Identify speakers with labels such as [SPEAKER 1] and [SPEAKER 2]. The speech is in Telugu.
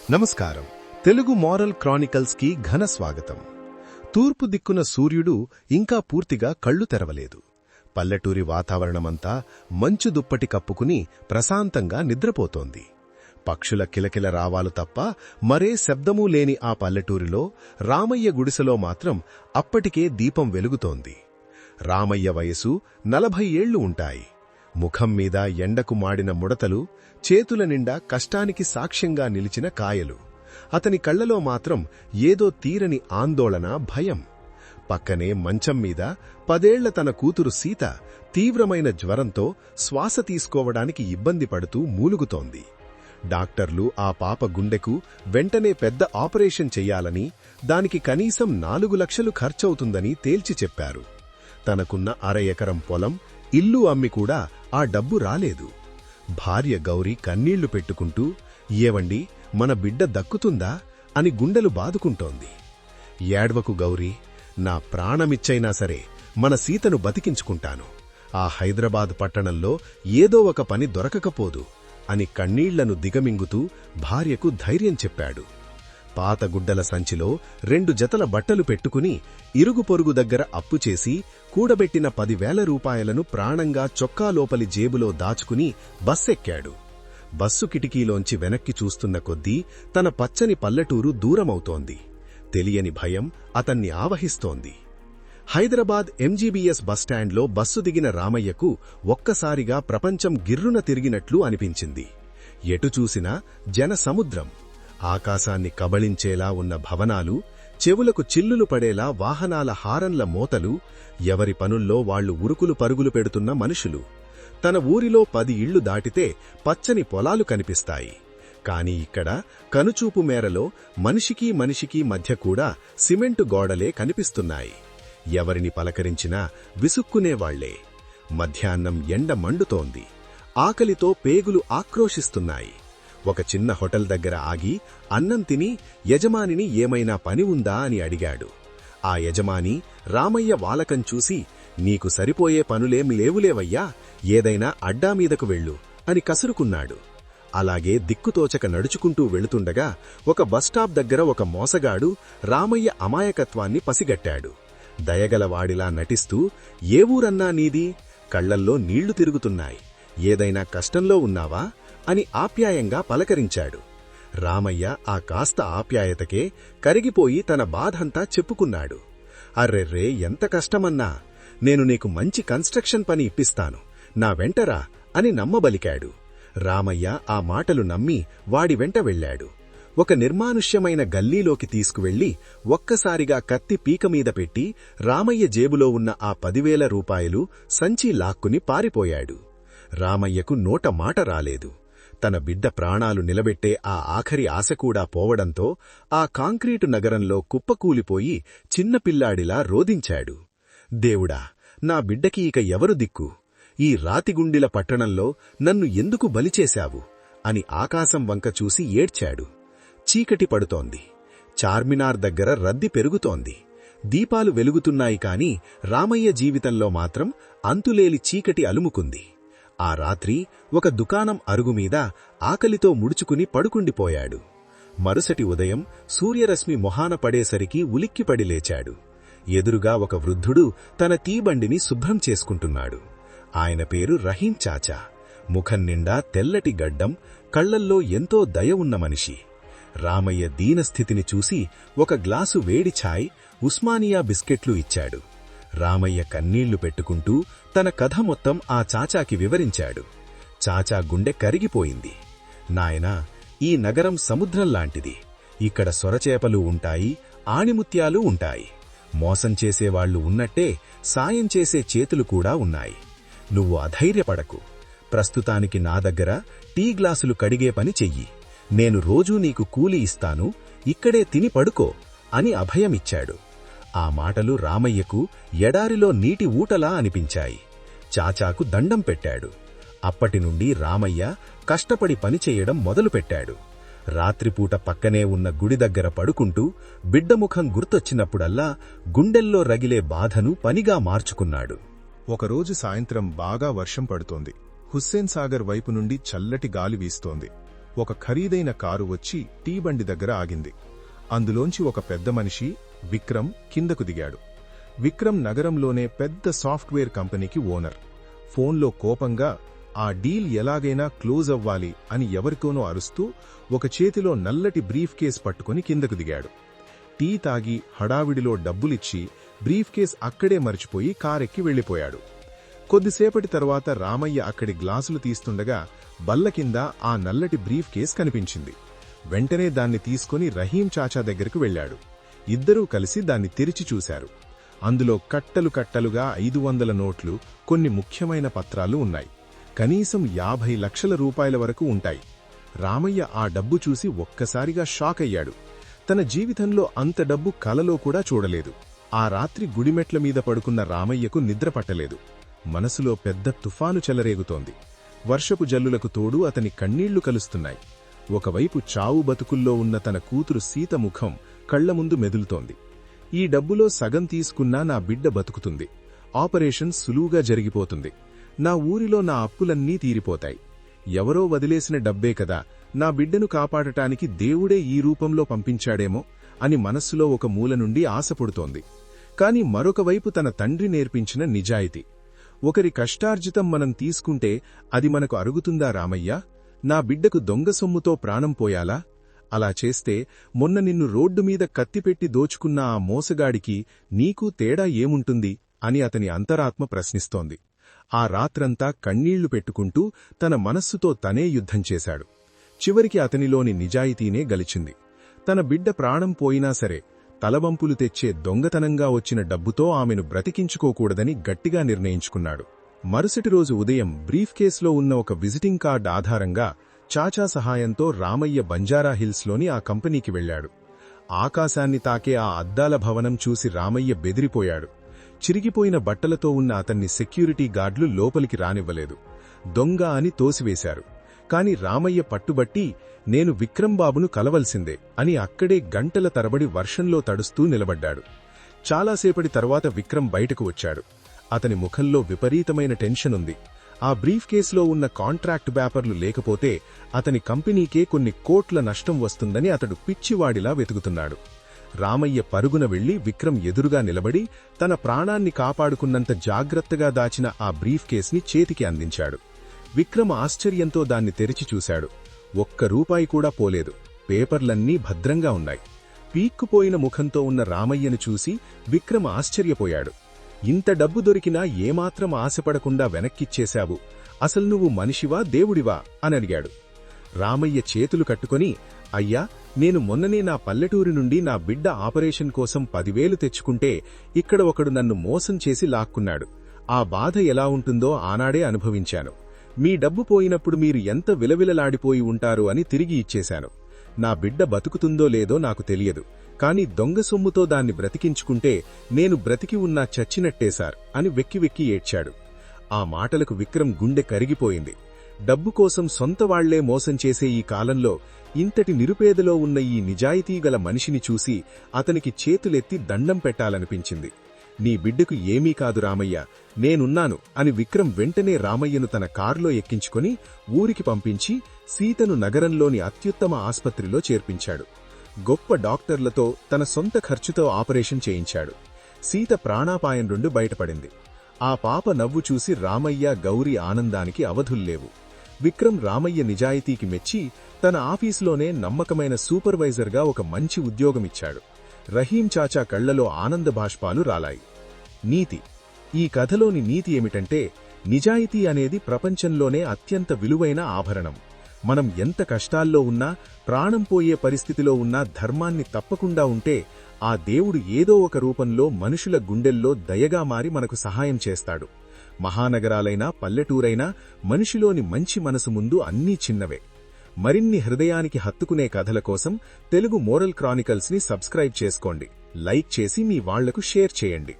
[SPEAKER 1] నమస్కారం. తెలుగు మారల్ క్రానికల్స్ కి ఘన స్వాగతం. తూర్పు దిక్కున సూర్యుడు ఇంకా పూర్తిగా కళ్ళు తెరవలేదు. పల్లెటూరి వాతావరణమంతా మంచు దుప్పటి కప్పుకుని ప్రశాంతంగా నిద్రపోతోంది. పక్షుల కిలకిల రావాలు తప్ప మరే శబ్దమూ లేని ఆ పల్లెటూరిలో రామయ్య గుడిసెలో మాత్రం అప్పటికే దీపం వెలుగుతోంది. రామయ్య వయసు 40 ఏళ్లు ఉంటాయి. ముఖం మీద ఎండకు మాడిన ముడతలు, చేతుల నిండా కష్టానికి సాక్ష్యంగా నిలిచిన కాయలు. అతని కళ్లలో మాత్రం ఏదో తీరని ఆందోళన, భయం. పక్కనే మంచం మీద 10 ఏళ్ల తన కూతురు సీత తీవ్రమైన జ్వరంతో శ్వాస తీసుకోవడానికి ఇబ్బంది పడుతూ మూలుగుతోంది. డాక్టర్లు ఆ పాప గుండెకు వెంటనే పెద్ద ఆపరేషన్ చెయ్యాలని, దానికి కనీసం 4 లక్షలు ఖర్చవుతుందని తేల్చి చెప్పారు. తనకున్న 1/2 ఎకరం పొలం, ఇల్లు అమ్మి కూడా ఆ డబ్బు రాలేదు. భార్య గౌరీ కన్నీళ్లు పెట్టుకుంటూ, ఏవండి, మన బిడ్డ దక్కుతుందా అని గుండెలు బాదుకుంటోంది. ఏడ్వకు గౌరీ, నా ప్రాణమిచ్చైనా సరే మన సీతను బతికించుకుంటాను. ఆ హైదరాబాద్ పట్టణంలో ఏదో ఒక పని దొరకకపోదు అని కన్నీళ్లను దిగమింగుతూ భార్యకు ధైర్యం చెప్పాడు. పాత గుడ్డల సంచిలో 2 జతల బట్టలు పెట్టుకుని ఇరుగు పొరుగు దగ్గర అప్పుచేసి కూడబెట్టిన 10,000 రూపాయలను ప్రాణంగా చొక్కా లోపలి జేబులో దాచుకుని బస్సెక్కాడు. బస్సు కిటికీలోంచి వెనక్కి చూస్తున్న కొద్దీ తన పచ్చని పల్లెటూరు దూరమవుతోంది. తెలియని భయం అతన్ని ఆవహిస్తోంది. హైదరాబాద్ ఎంజీబీఎస్ బస్టాండ్లో బస్సు దిగిన రామయ్యకు ఒక్కసారిగా ప్రపంచం గిర్రున తిరిగినట్లు అనిపించింది. ఎటు చూసినా జనసముద్రం. ఆకాశాన్ని కబళించేలా ఉన్న భవనాలు, చెవులకు చిల్లులు పడేలా వాహనాల హారన్ల మోతలు, ఎవరి పనుల్లో వాళ్లు ఉరుకులు పరుగులు పెడుతున్న మనుషులు. తన ఊరిలో 10 ఇళ్లు దాటితే పచ్చని పొలాలు కనిపిస్తాయి. కాని ఇక్కడ కనుచూపు మేరలో మనిషికీ మనిషికీ మధ్య కూడా సిమెంటు గోడలే కనిపిస్తున్నాయి. ఎవరిని పలకరించినా విసుక్కునేవాళ్లే. మధ్యాహ్నం ఎండ మండుతోంది. ఆకలితో పేగులు ఆక్రోశిస్తున్నాయి. ఒక చిన్న హోటల్ దగ్గర ఆగి అన్నం తిని యజమానిని ఏమైనా పని ఉందా అని అడిగాడు. ఆ యజమాని రామయ్య వాలకం చూసి, నీకు సరిపోయే పనులేమి లేవులేవయ్యా, ఏదైనా అడ్డామీదకు వెళ్ళు అని కసురుకున్నాడు. అలాగే దిక్కుతోచక నడుచుకుంటూ వెళుతుండగా ఒక బస్టాప్ దగ్గర ఒక మోసగాడు రామయ్య అమాయకత్వాన్ని పసిగట్టాడు. దయగలవాడిలా నటిస్తూ, ఏ ఊరన్నా నీది? కళ్లల్లో నీళ్లు తిరుగుతున్నాయి. ఏదైనా కష్టంలో ఉన్నావా అని ఆప్యాయంగా పలకరించాడు. రామయ్య ఆ కాస్త ఆప్యాయతకే కరిగిపోయి తన బాధంతా చెప్పుకున్నాడు. అర్రెర్రే, ఎంత కష్టమన్నా, నేను నీకు మంచి కన్స్ట్రక్షన్ పని ఇప్పిస్తాను, నా వెంటరా అని నమ్మబలికాడు. రామయ్య ఆ మాటలు నమ్మి వాడి వెంట వెళ్లాడు. ఒక నిర్మానుష్యమైన గల్లీలోకి తీసుకువెళ్లి ఒక్కసారిగా కత్తి పీకమీద పెట్టి రామయ్య జేబులో ఉన్న ఆ 10,000 రూపాయలు సంచి లాక్కుని పారిపోయాడు. రామయ్యకు నోట మాట రాలేదు. తన బిడ్డ ప్రాణాలు నిలబెట్టే ఆ ఆఖరి ఆశ కూడా పోవడంతో ఆ కాంక్రీటు నగరంలో కుప్పకూలిపోయి చిన్నపిల్లాడిలా రోదించాడు. దేవుడా, నా బిడ్డకి ఇక ఎవరు దిక్కు? ఈ రాతిగుండిల పట్టణంలో నన్ను ఎందుకు బలిచేశావు అని ఆకాశం వంక చూసి ఏడ్చాడు. చీకటి పడుతోంది. చార్మినార్ దగ్గర రద్దీ పెరుగుతోంది. దీపాలు వెలుగుతున్నాయి కాని రామయ్య జీవితంలో మాత్రం అంతులేని చీకటి అలుముకుంది. ఆ రాత్రి ఒక దుకాణం అరుగుమీద ఆకలితో ముడుచుకుని పడుకుండిపోయాడు. మరుసటి ఉదయం సూర్యరశ్మి మొహాన పడేసరికి ఉలిక్కిపడి లేచాడు. ఎదురుగా ఒక వృద్ధుడు తన తీబండిని శుభ్రం చేసుకుంటున్నాడు. ఆయన పేరు రహీం చాచా. ముఖం నిండా తెల్లటి గడ్డం, కళ్లల్లో ఎంతో దయ ఉన్న మనిషి. రామయ్య దీనస్థితిని చూసి ఒక గ్లాసు వేడి ఛాయ్, ఉస్మానియా బిస్కెట్లు ఇచ్చాడు. రామయ్య కన్నీళ్లు పెట్టుకుంటూ తన కథ మొత్తం ఆ చాచాకి వివరించాడు. చాచా గుండె కరిగిపోయింది. నాయనా, ఈ నగరం సముద్రంలాంటిది. ఇక్కడ సొరచేపలు ఉంటాయి, ఆణిముత్యాలు ఉంటాయి. మోసం చేసేవాళ్లు ఉన్నట్టే సాయం చేసే చేతులు కూడా ఉన్నాయి. నువ్వు అధైర్యపడకు. ప్రస్తుతానికి నా దగ్గర టీ గ్లాసులు కడిగే పని చెయ్యి. నేను రోజూ నీకు కూలి ఇస్తాను, ఇక్కడే తిని పడుకో అని అభయమిచ్చాడు. ఆ మాటలు రామయ్యకు ఎడారిలో నీటి ఊటలా అనిపించాయి. చాచాకు దండం పెట్టాడు. అప్పటినుండి రామయ్య కష్టపడి పనిచేయడం మొదలుపెట్టాడు. రాత్రిపూట పక్కనే ఉన్న గుడి దగ్గర పడుకుంటూ బిడ్డముఖం గుర్తొచ్చినప్పుడల్లా గుండెల్లో రగిలే బాధను పనిగా మార్చుకున్నాడు.
[SPEAKER 2] ఒకరోజు సాయంత్రం బాగా వర్షం పడుతోంది. హుస్సేన్ సాగర్ వైపు నుండి చల్లటి గాలి వీస్తోంది.
[SPEAKER 1] ఒక ఖరీదైన కారు వచ్చి టీ బండి దగ్గర ఆగింది. అందులోంచి ఒక పెద్ద మనిషి విక్రమ్ కిందకు దిగాడు. విక్రమ్ నగరంలోనే పెద్ద సాఫ్ట్వేర్ కంపెనీకి ఓనర్. ఫోన్లో కోపంగా ఆ డీల్ ఎలాగైనా క్లోజ్ అవ్వాలి అని ఎవరికోనో అరుస్తూ ఒక చేతిలో నల్లటి బ్రీఫ్ కేస్ పట్టుకుని కిందకు దిగాడు. టీ తాగి హడావిడిలో డబ్బులిచ్చి బ్రీఫ్ కేస్ అక్కడే మర్చిపోయి కారెక్కి వెళ్లిపోయాడు. కొద్దిసేపటి తర్వాత రామయ్య అక్కడి గ్లాసులు తీస్తుండగా బల్ల కింద ఆ నల్లటి బ్రీఫ్ కేస్ కనిపించింది. వెంటనే దాన్ని తీసుకుని రహీం చాచా దగ్గరకు వెళ్లాడు. ఇద్దరూ కలిసి దాన్ని తెరిచి చూశారు. అందులో కట్టలు కట్టలుగా 500 నోట్లు, కొన్ని ముఖ్యమైన పత్రాలు ఉన్నాయి. కనీసం 50 లక్షల రూపాయల వరకు ఉంటాయి. రామయ్య ఆ డబ్బు చూసి ఒక్కసారిగా షాక్ అయ్యాడు. తన జీవితంలో అంత డబ్బు కలలో కూడా చూడలేదు. ఆ రాత్రి గుడిమెట్ల మీద పడుకున్న రామయ్యకు నిద్ర పట్టలేదు. మనసులో పెద్ద తుఫాను చెలరేగుతోంది. వర్షపు జల్లులకు తోడు అతని కన్నీళ్లు కలుస్తున్నాయి. ఒకవైపు చావు బతుకుల్లో ఉన్న తన కూతురు సీత ముఖం కళ్ల ముందు మెదులుతోంది. ఈ డబ్బులో సగం తీసుకున్నా నా బిడ్డ బతుకుతుంది. ఆపరేషన్ సులువుగా జరిగిపోతుంది. నా ఊరిలో నా అప్పులన్నీ తీరిపోతాయి. ఎవరో వదిలేసిన డబ్బే కదా, నా బిడ్డను కాపాడటానికి దేవుడే ఈ రూపంలో పంపించాడేమో అని మనస్సులో ఒక మూల నుండి ఆశపడుతోంది. కాని మరొకవైపు తన తండ్రి నేర్పించిన నిజాయితీ. ఒకరి కష్టార్జితం మనం తీసుకుంటే అది మనకు అరుగుతుందా రామయ్య? నా బిడ్డకు దొంగ సొమ్ముతో ప్రాణం పోయాలా? అలా చేస్తే మొన్న నిన్ను రోడ్డు మీద కత్తిపెట్టి దోచుకున్న ఆ మోసగాడికి నీకు తేడా ఏముంటుంది అని అతని అంతరాత్మ ప్రశ్నిస్తోంది. ఆ రాత్రంతా కన్నీళ్లు పెట్టుకుంటూ తన మనస్సుతో తనే యుద్ధం చేశాడు. చివరికి అతనిలోని నిజాయితీనే గెలిచింది. తన బిడ్డ ప్రాణం పోయినా సరే తలవంపులు తెచ్చే దొంగతనంగా వచ్చిన డబ్బుతో ఆమెను బ్రతికించుకోకూడదని గట్టిగా నిర్ణయించుకున్నాడు. మరుసటి రోజు ఉదయం బ్రీఫ్ కేసులో ఉన్న ఒక విజిటింగ్ కార్డ్ ఆధారంగా చాచా సహాయంతో రామయ్య బంజారాహిల్స్లోని ఆ కంపెనీకి వెళ్లాడు. ఆకాశాన్ని తాకే ఆ అద్దాల భవనం చూసి రామయ్య బెదిరిపోయాడు. చిరిగిపోయిన బట్టలతో ఉన్న అతన్ని సెక్యూరిటీ గార్డులు లోపలికి రానివ్వలేదు. దొంగ అని తోసివేశారు. కాని రామయ్య పట్టుబట్టి నేను విక్రమ్ బాబును కలవలసిందే అని అక్కడే గంటల తరబడి వర్షంలో తడుస్తూ నిలబడ్డాడు. చాలాసేపటి తర్వాత విక్రమ్ బయటకు వచ్చాడు. అతని ముఖంలో విపరీతమైన టెన్షన్ ఉంది. ఆ బ్రీఫ్ కేసులో ఉన్న కాంట్రాక్ట్ పేపర్లు లేకపోతే అతని కంపెనీకే కొన్ని కోట్ల నష్టం వస్తుందని అతడు పిచ్చివాడిలా వెతుకుతున్నాడు. రామయ్య పరుగున వెళ్లి విక్రమ్ ఎదురుగా నిలబడి తన ప్రాణాన్ని కాపాడుకున్నంత జాగ్రత్తగా దాచిన ఆ బ్రీఫ్ కేస్ని చేతికి అందించాడు. విక్రమ్ ఆశ్చర్యంతో దాన్ని తెరిచి చూశాడు. ఒక్క రూపాయి కూడా పోలేదు. పేపర్లన్నీ భద్రంగా ఉన్నాయి. పీక్కుపోయిన ముఖంతో ఉన్న రామయ్యను చూసి విక్రమ్ ఆశ్చర్యపోయాడు. ఇంత డబ్బు దొరికినా ఏమాత్రం ఆశపడకుండా వెనక్కిచ్చేశావు. అసలు నువ్వు మనిషివా దేవుడివా అని అడిగాడు. రామయ్య చేతులు కట్టుకుని, అయ్యా, నేను మొన్ననే నా పల్లెటూరి నుండి నా బిడ్డ ఆపరేషన్ కోసం 10,000 తెచ్చుకుంటే ఇక్కడ ఒకడు నన్ను మోసం చేసి లాక్కున్నాడు. ఆ బాధ ఎలా ఉంటుందో ఆనాడే అనుభవించాను. మీ డబ్బు పోయినప్పుడు మీరు ఎంత విలవిలలాడిపోయి ఉంటారు అని తిరిగి ఇచ్చేశాను. నా బిడ్డ బతుకుతుందో లేదో నాకు తెలియదు. కాని దొంగ సొమ్ముతో దాన్ని బ్రతికించుకుంటే నేను బ్రతికి ఉన్నా చచ్చినట్టే సార్ అని వెక్కి వెక్కి ఏడ్చాడు. ఆ మాటలకు విక్రమ్ గుండె కరిగిపోయింది. డబ్బు కోసం సొంత వాళ్లే మోసం చేసే ఈ కాలంలో ఇంతటి నిరుపేదలో ఉన్న ఈ నిజాయితీగల మనిషిని చూసి అతనికి చేతులెత్తి దండం పెట్టాలనిపించింది. నీ బిడ్డకు ఏమీ కాదు రామయ్య, నేనున్నాను అని విక్రమ్ వెంటనే రామయ్యను తన కారులో ఎక్కించుకుని ఊరికి పంపించి సీతను నగరంలోని అత్యుత్తమ ఆస్పత్రిలో చేర్పించాడు. గొప్ప డాక్టర్లతో తన సొంత ఖర్చుతో ఆపరేషన్ చేయించాడు. సీత ప్రాణాపాయం నుండి బయటపడింది. ఆ పాప నవ్వు చూసి రామయ్య, గౌరీ ఆనందానికి అవధుల్లేవు. విక్రమ్ రామయ్య నిజాయితీకి మెచ్చి తన ఆఫీసులోనే నమ్మకమైన సూపర్వైజర్గా ఒక మంచి ఉద్యోగమిచ్చాడు. రహీం చాచా కళ్లలో ఆనంద బాష్పాలు రాలాయి. నీతి. ఈ కథలోని నీతి ఏమిటంటే, నిజాయితీ అనేది ప్రపంచంలోనే అత్యంత విలువైన ఆభరణం. మనం ఎంత కష్టాల్లో ఉన్నా, ప్రాణం పోయే పరిస్థితిలో ఉన్నా ధర్మాన్ని తప్పకుండా ఉంటే ఆ దేవుడు ఏదో ఒక రూపంలో మనుషుల గుండెల్లో దయగా మారి మనకు సహాయం చేస్తాడు. మహానగరాలైనా పల్లెటూరైనా మనిషిలోని మంచి మనసు ముందు అన్నీ చిన్నవే. మరిన్ని హృదయానికి హత్తుకునే కథల కోసం తెలుగు మోరల్ క్రానికల్స్ ని సబ్స్క్రైబ్ చేసుకోండి. లైక్ చేసి మీ వాళ్లకు షేర్ చేయండి.